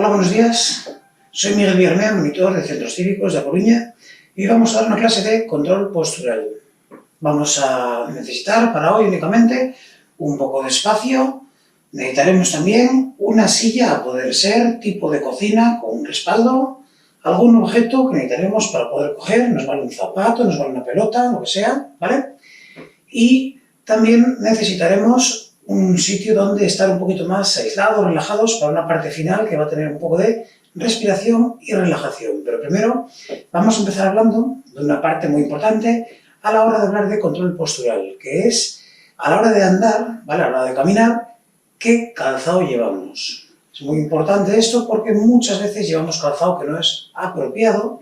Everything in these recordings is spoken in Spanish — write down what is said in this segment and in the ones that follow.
buenos días. Soy Miguel Villarmea, monitor de Centros Cívicos de A Coruña, y vamos a dar una clase de control postural. Vamos a necesitar para hoy únicamente un poco de espacio. Necesitaremos también una silla, a poder ser tipo de cocina con un respaldo, algún objeto que necesitaremos para poder coger, nos vale un zapato, nos vale una pelota, lo que sea, ¿vale? Y también necesitaremos un sitio donde estar un poquito más aislados, relajados, para una parte final que va a tener un poco de respiración y relajación. Pero primero vamos a empezar hablando de una parte muy importante a la hora de hablar de control postural, que es a la hora de andar, ¿vale? A la hora de caminar, ¿qué calzado llevamos? Es muy importante esto porque muchas veces llevamos calzado que no es apropiado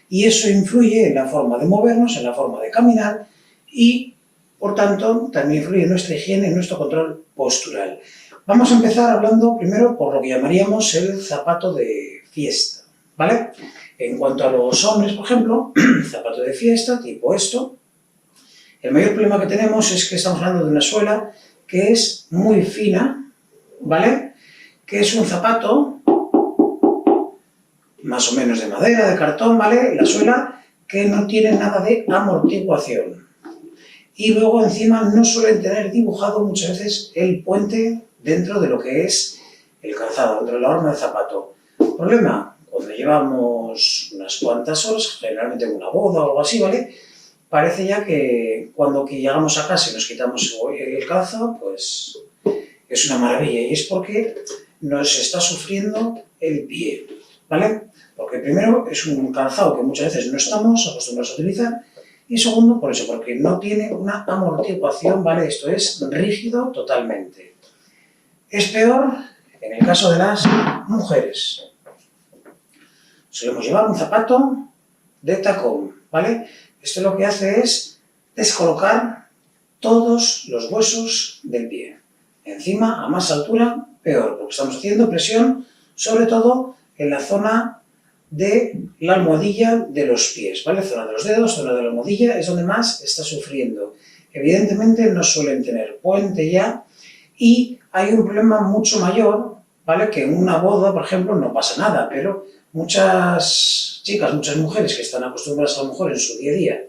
y eso influye en la forma de movernos, en la forma de caminar y, por tanto, también influye en nuestra higiene, en nuestro control postural. Vamos a empezar hablando primero por lo que llamaríamos el zapato de fiesta, ¿vale? En cuanto a los hombres, por ejemplo, zapato de fiesta, tipo esto, el mayor problema que tenemos es que estamos hablando de una suela que es muy fina, ¿vale? Que es un zapato más o menos de madera, de cartón, ¿vale? La suela que no tiene nada de amortiguación. Y luego encima no suelen tener dibujado muchas veces el puente dentro de lo que es el calzado, dentro de la horma del zapato. Problema, cuando llevamos unas cuantas horas, generalmente en una boda o algo así, ¿vale? Parece ya que cuando llegamos a casa y nos quitamos el calzado, pues es una maravilla. Y es porque nos está sufriendo el pie, ¿vale? Porque primero es un calzado que muchas veces no estamos acostumbrados a utilizar. Y segundo, por eso, porque no tiene una amortiguación, ¿vale? Esto es rígido totalmente. Es peor en el caso de las mujeres. Solemos llevar un zapato de tacón, ¿vale? Esto lo que hace es descolocar todos los huesos del pie. Encima, a más altura, peor, porque estamos haciendo presión, sobre todo en la zona de la almohadilla de los pies, ¿vale? Zona de los dedos, zona de la almohadilla, es donde más está sufriendo. Evidentemente no suelen tener puente ya y hay un problema mucho mayor, ¿vale? Que en una boda, por ejemplo, no pasa nada, pero muchas chicas, muchas mujeres que están acostumbradas a lo mejor en su día a día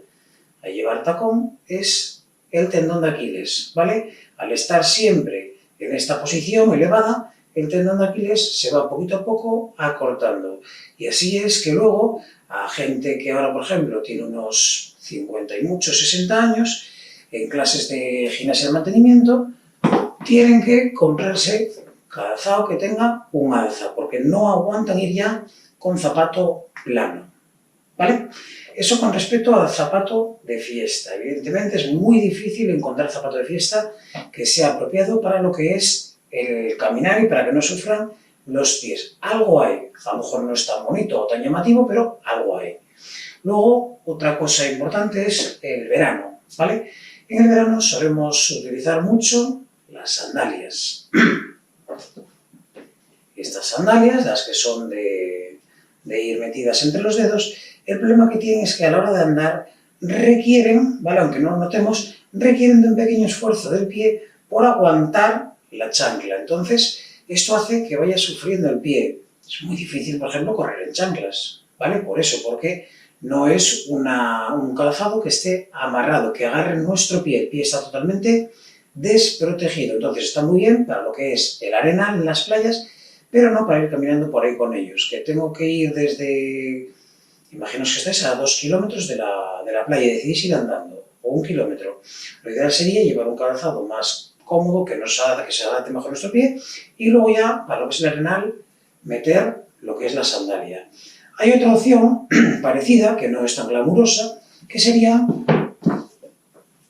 a llevar tacón, es el tendón de Aquiles, ¿vale? Al estar siempre en esta posición elevada, el tendón de Aquiles se va poquito a poco acortando. Y así es que luego, a gente que ahora, por ejemplo, tiene unos 50 y muchos, 60 años, en clases de gimnasia de mantenimiento, tienen que comprarse calzado que tenga un alza, porque no aguantan ir ya con zapato plano, ¿vale? Eso con respecto al zapato de fiesta. Evidentemente es muy difícil encontrar zapato de fiesta que sea apropiado para lo que es el caminar y para que no sufran los pies. Algo hay, a lo mejor no es tan bonito o tan llamativo, pero algo hay. Luego, otra cosa importante es el verano, ¿vale? En el verano solemos utilizar mucho las sandalias. Estas sandalias, las que son de ir metidas entre los dedos, el problema que tienen es que a la hora de andar requieren, ¿vale? Aunque no lo notemos, requieren de un pequeño esfuerzo del pie por aguantar la chancla. Entonces, esto hace que vaya sufriendo el pie. Es muy difícil, por ejemplo, correr en chanclas, ¿vale? Por eso, porque no es un calzado que esté amarrado, que agarre nuestro pie. El pie está totalmente desprotegido. Entonces, está muy bien para lo que es el arenal en las playas, pero no para ir caminando por ahí con ellos. Que tengo que ir desde, imaginaos que estáis a 2 kilómetros de la playa y decidís ir andando, o 1 kilómetro. Lo ideal sería llevar un calzado más cómodo, que se adapte mejor a nuestro pie, y luego ya, para lo que es el arenal, meter lo que es la sandalia. Hay otra opción parecida, que no es tan glamurosa, que sería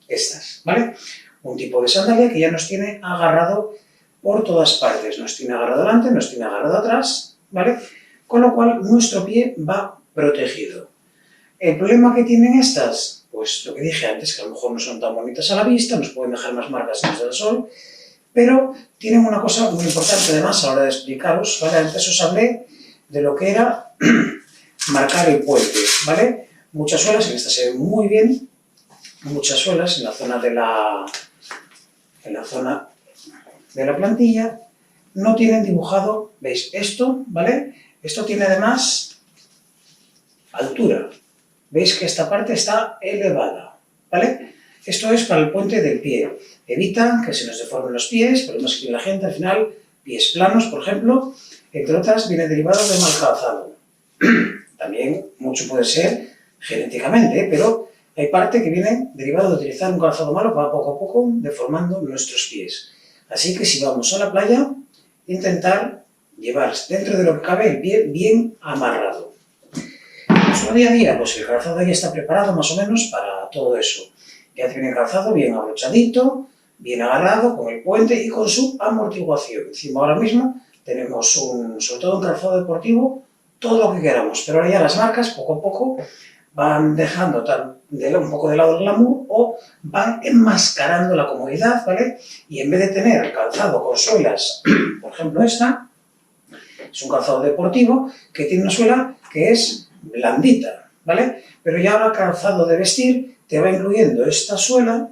estas, ¿vale? Un tipo de sandalia que ya nos tiene agarrado por todas partes. Nos tiene agarrado delante, nos tiene agarrado atrás, ¿vale? Con lo cual, nuestro pie va protegido. ¿El problema que tienen estas? Pues lo que dije antes, que a lo mejor no son tan bonitas a la vista, nos pueden dejar más marcas desde el sol, pero tienen una cosa muy importante además a la hora de explicaros, ¿vale? Antes os hablé de lo que era marcar el puente, ¿vale? Muchas suelas, en esta se ven muy bien, muchas suelas en la zona de la plantilla, no tienen dibujado, ¿veis? Esto, ¿vale? Esto tiene además altura. Veis que esta parte está elevada, ¿vale? Esto es para el puente del pie. Evita que se nos deformen los pies, podemos que la gente al final, pies planos, por ejemplo, entre otras, viene derivado de mal calzado. También mucho puede ser genéticamente, pero hay parte que viene derivado de utilizar un calzado malo para poco a poco deformando nuestros pies. Así que si vamos a la playa, intentar llevar dentro de lo que cabe el pie bien amarrado. Nuestro día a día, pues el calzado ya está preparado más o menos para todo eso. Ya tiene el calzado bien abrochadito, bien agarrado, con el puente y con su amortiguación. Encima ahora mismo tenemos sobre todo un calzado deportivo, todo lo que queramos, pero ahora ya las marcas poco a poco van dejando un poco de lado el glamour o van enmascarando la comodidad, ¿vale? Y en vez de tener calzado con suelas, por ejemplo esta, es un calzado deportivo que tiene una suela que es blandita, ¿vale? Pero ya ahora el calzado de vestir te va incluyendo esta suela,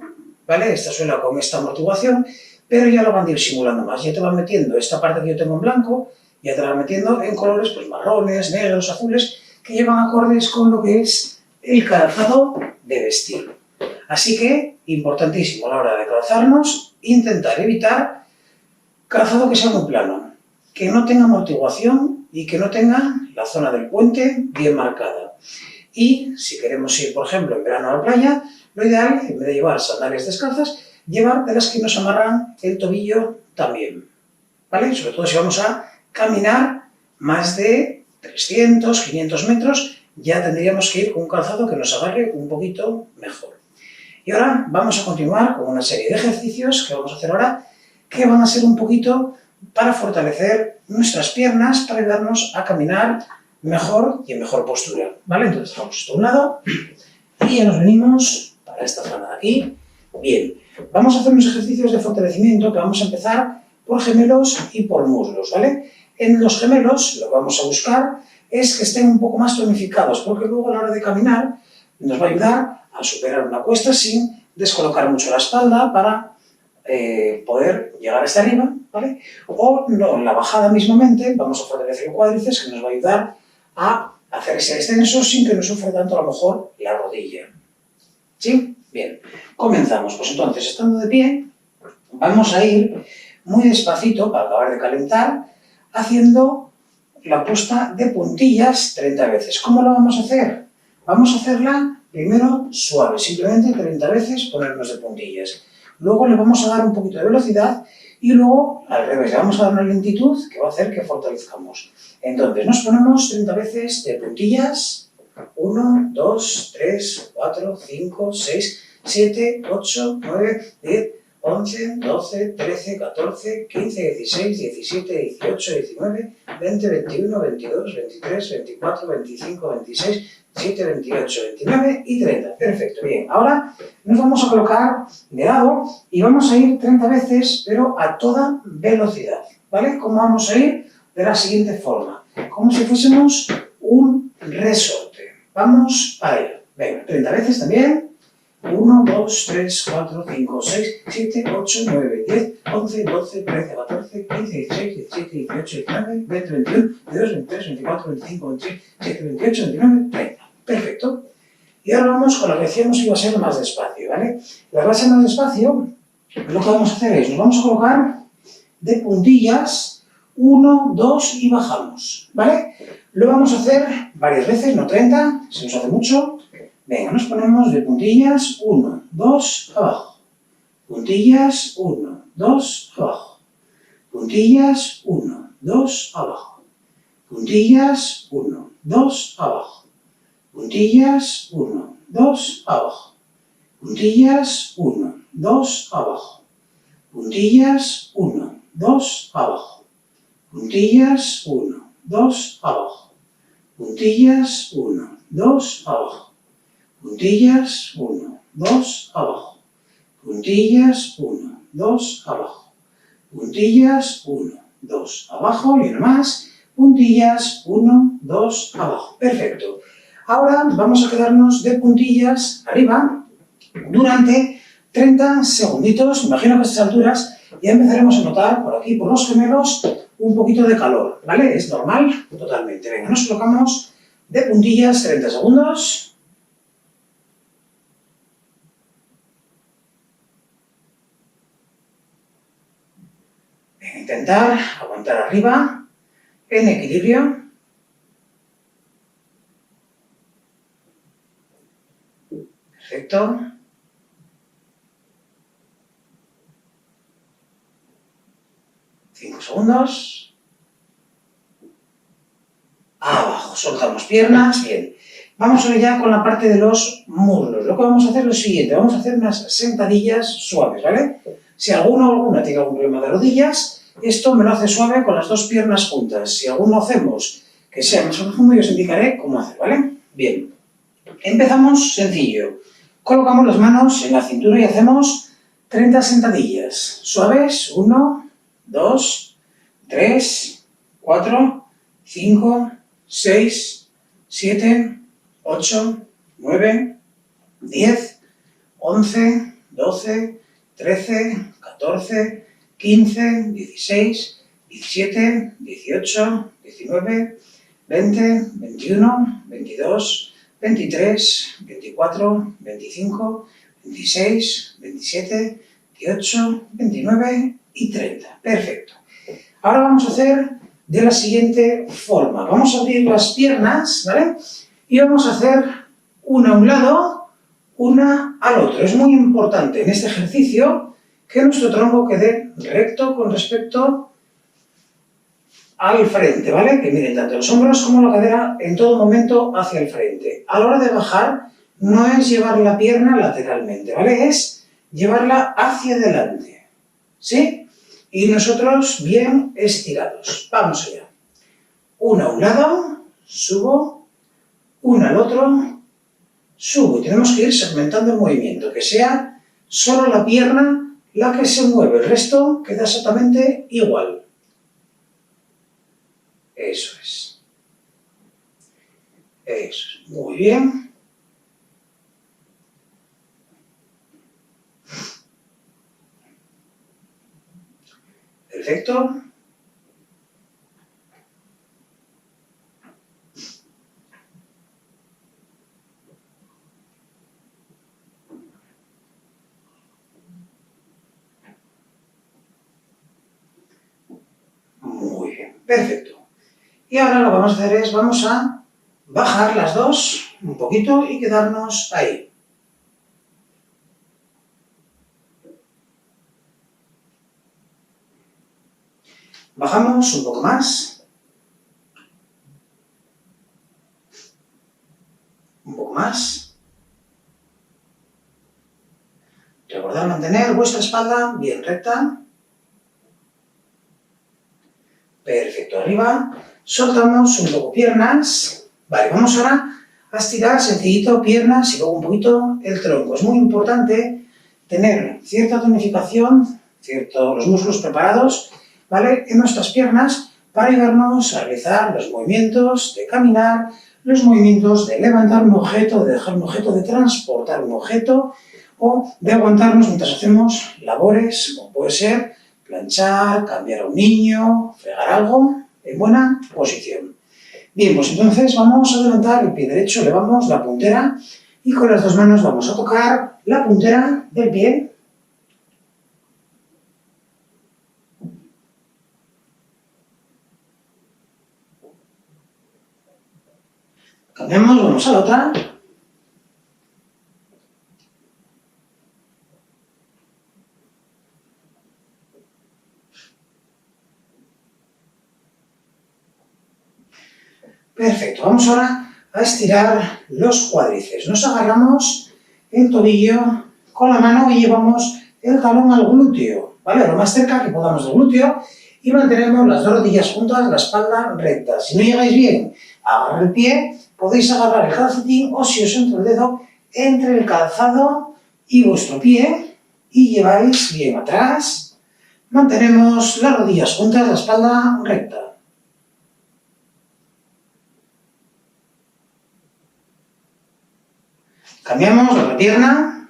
¿vale? Esta suela con esta amortiguación, pero ya lo van disimulando más, ya te van metiendo esta parte que yo tengo en blanco, ya te la van metiendo en colores pues marrones, negros, azules, que llevan acordes con lo que es el calzado de vestir. Así que, importantísimo a la hora de calzarnos, intentar evitar calzado que sea muy plano, que no tenga amortiguación y que no tenga la zona del puente bien marcada. Y si queremos ir, por ejemplo, en verano a la playa, lo ideal, en vez de llevar sandalias descalzas, llevar de las que nos amarran el tobillo también, ¿vale? Sobre todo si vamos a caminar más de 300, 500 metros, ya tendríamos que ir con un calzado que nos agarre un poquito mejor. Y ahora vamos a continuar con una serie de ejercicios que vamos a hacer ahora, que van a ser un poquito para fortalecer nuestras piernas, para ayudarnos a caminar mejor y en mejor postura, ¿vale? Entonces dejamos esto a un lado y ya nos venimos para esta zona de aquí. Bien, vamos a hacer unos ejercicios de fortalecimiento que vamos a empezar por gemelos y por muslos, ¿vale? En los gemelos lo que vamos a buscar es que estén un poco más tonificados, porque luego a la hora de caminar nos va a ayudar a superar una cuesta sin descolocar mucho la espalda para poder llegar hasta arriba, ¿vale? O no, en la bajada mismamente vamos a fortalecer el cuádriceps, que nos va a ayudar a hacer ese descenso sin que nos sufra tanto a lo mejor la rodilla. ¿Sí? Bien, comenzamos. Pues entonces, estando de pie, vamos a ir muy despacito para acabar de calentar, haciendo la puesta de puntillas 30 veces. ¿Cómo lo vamos a hacer? Vamos a hacerla primero suave, simplemente 30 veces ponernos de puntillas. Luego le vamos a dar un poquito de velocidad y luego al revés, le vamos a dar una lentitud que va a hacer que fortalezcamos. Entonces nos ponemos 30 veces de puntillas. 1, 2, 3, 4, 5, 6, 7, 8, 9, 10, 11, 12, 13, 14, 15, 16, 17, 18, 19, 20, 21, 22, 23, 24, 25, 26, 27, 28, 29 y 30. Perfecto, bien. Ahora nos vamos a colocar de lado y vamos a ir 30 veces, pero a toda velocidad, ¿vale? ¿Cómo vamos a ir? De la siguiente forma, como si fuésemos un resorte. Vamos a ello. Venga, 30 veces también. 1, 2, 3, 4, 5, 6, 7, 8, 9, 10, 11, 12, 13, 14, 15, 16, 17, 18, 19, 20, 21, 22, 23, 24, 25, 26, 27, 28, 29, 30. Perfecto. Y ahora vamos con la que decíamos que iba a ser más despacio, ¿vale? La que va a ser más despacio, lo que vamos a hacer es, nos vamos a colocar de puntillas, 1, 2 y bajamos, ¿vale? Lo vamos a hacer varias veces, no 30, se nos hace mucho. Venga, nos ponemos de puntillas, 1, 2, abajo. Puntillas, 1, 2, abajo. Puntillas, 1, 2, abajo. Puntillas, 1, 2, abajo. Puntillas, 1, 2, abajo. Puntillas, 1, 2, abajo. Puntillas, 1, 2, abajo. Puntillas, 1, 2, abajo. Puntillas, 1, 2, abajo. Puntillas, 1, 2, abajo. Puntillas, 1, 2, abajo. Puntillas, 1, 2, abajo y una más. Puntillas, 1, 2, abajo. Perfecto. Ahora vamos a quedarnos de puntillas arriba durante 30 segunditos. Imagino que a estas alturas ya empezaremos a notar por aquí, por los gemelos, un poquito de calor, ¿vale? Es normal, totalmente. Venga, nos colocamos de puntillas 30 segundos. Venga, intentar aguantar arriba, en equilibrio. Perfecto. Segundos. Abajo, soltamos piernas, bien. Vamos ahora ya con la parte de los muslos. Lo que vamos a hacer es lo siguiente, vamos a hacer unas sentadillas suaves, ¿vale? Si alguno o alguna tiene algún problema de rodillas, esto me lo hace suave con las dos piernas juntas. Si alguno hacemos que sea más profundo, yo os indicaré cómo hacer, ¿vale? Bien. Empezamos sencillo. Colocamos las manos en la cintura y hacemos 30 sentadillas. Suaves, 1, 2, 3, 4, 5, 6, 7, 8, 9, 10, 11, 12, 13, 14, 15, 16, 17, 18, 19, 20, 21, 22, 23, 24, 25, 26, 27, 28, 29 y 30. Perfecto. Ahora vamos a hacer de la siguiente forma. Vamos a abrir las piernas, ¿vale? Y vamos a hacer una a un lado, una al otro. Es muy importante en este ejercicio que nuestro tronco quede recto con respecto al frente, ¿vale? Que miren tanto los hombros como la cadera en todo momento hacia el frente. A la hora de bajar no es llevar la pierna lateralmente, ¿vale? Es llevarla hacia adelante, ¿sí? Y nosotros bien estirados. Vamos allá. Una a un lado, subo, una al otro, subo. Y tenemos que ir segmentando el movimiento, que sea solo la pierna la que se mueve. El resto queda exactamente igual. Eso es. Eso es. Muy bien. Perfecto. Muy bien. Perfecto. Y ahora lo que vamos a hacer es, vamos a bajar las dos un poquito y quedarnos ahí. Bajamos un poco más. Un poco más. Recordad mantener vuestra espalda bien recta. Perfecto, arriba. Soltamos un poco piernas. Vale, vamos ahora a estirar sencillito piernas y luego un poquito el tronco. Es muy importante tener cierta tonificación, los músculos preparados, ¿vale? En nuestras piernas para ayudarnos a realizar los movimientos de caminar, los movimientos de levantar un objeto, de dejar un objeto, de transportar un objeto o de aguantarnos mientras hacemos labores, como puede ser planchar, cambiar a un niño, fregar algo en buena posición. Bien, pues entonces vamos a adelantar el pie derecho, elevamos la puntera y con las dos manos vamos a tocar la puntera del pie. Cambiamos, vamos a la otra. Perfecto, vamos ahora a estirar los cuádriceps. Nos agarramos el tobillo con la mano y llevamos el talón al glúteo, ¿vale? Lo más cerca que podamos del glúteo y mantenemos las dos rodillas juntas, la espalda recta. Si no llegáis bien a agarrar el pie, podéis agarrar el calcetín o si os entra el dedo entre el calzado y vuestro pie y lleváis bien atrás. Mantenemos las rodillas juntas, la espalda recta. Cambiamos la otra pierna.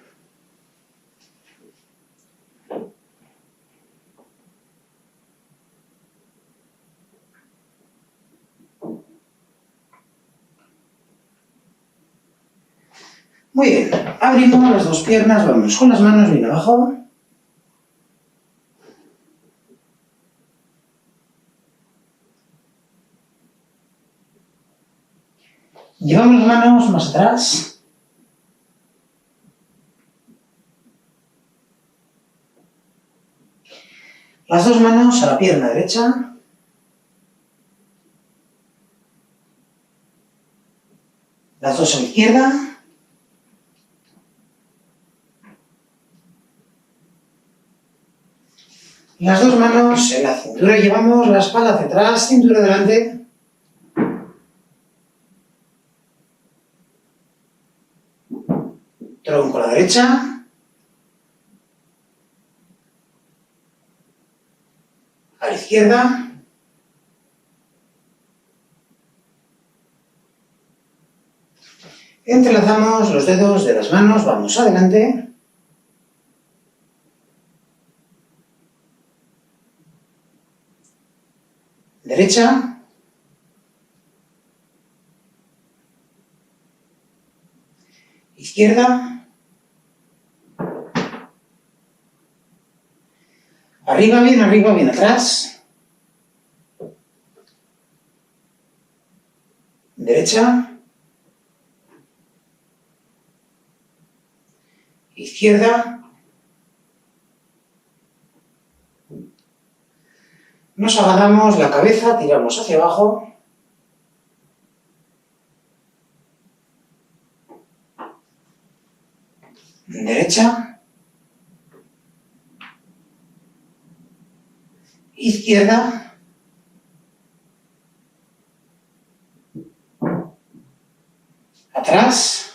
Muy bien, abrimos las dos piernas, vamos con las manos bien abajo. Llevamos las manos más atrás. Las dos manos a la pierna derecha. Las dos a la izquierda. Las dos manos en la cintura, llevamos la espalda hacia atrás, cintura delante. Tronco a la derecha. A la izquierda. Entrelazamos los dedos de las manos, vamos adelante. Derecha. Izquierda. Arriba, bien atrás. Derecha. Izquierda. Nos agarramos la cabeza, tiramos hacia abajo. Derecha. Izquierda. Atrás.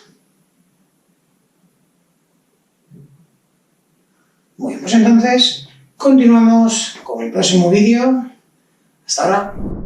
Muy bien, pues entonces continuamos con el próximo vídeo. Hasta ahora.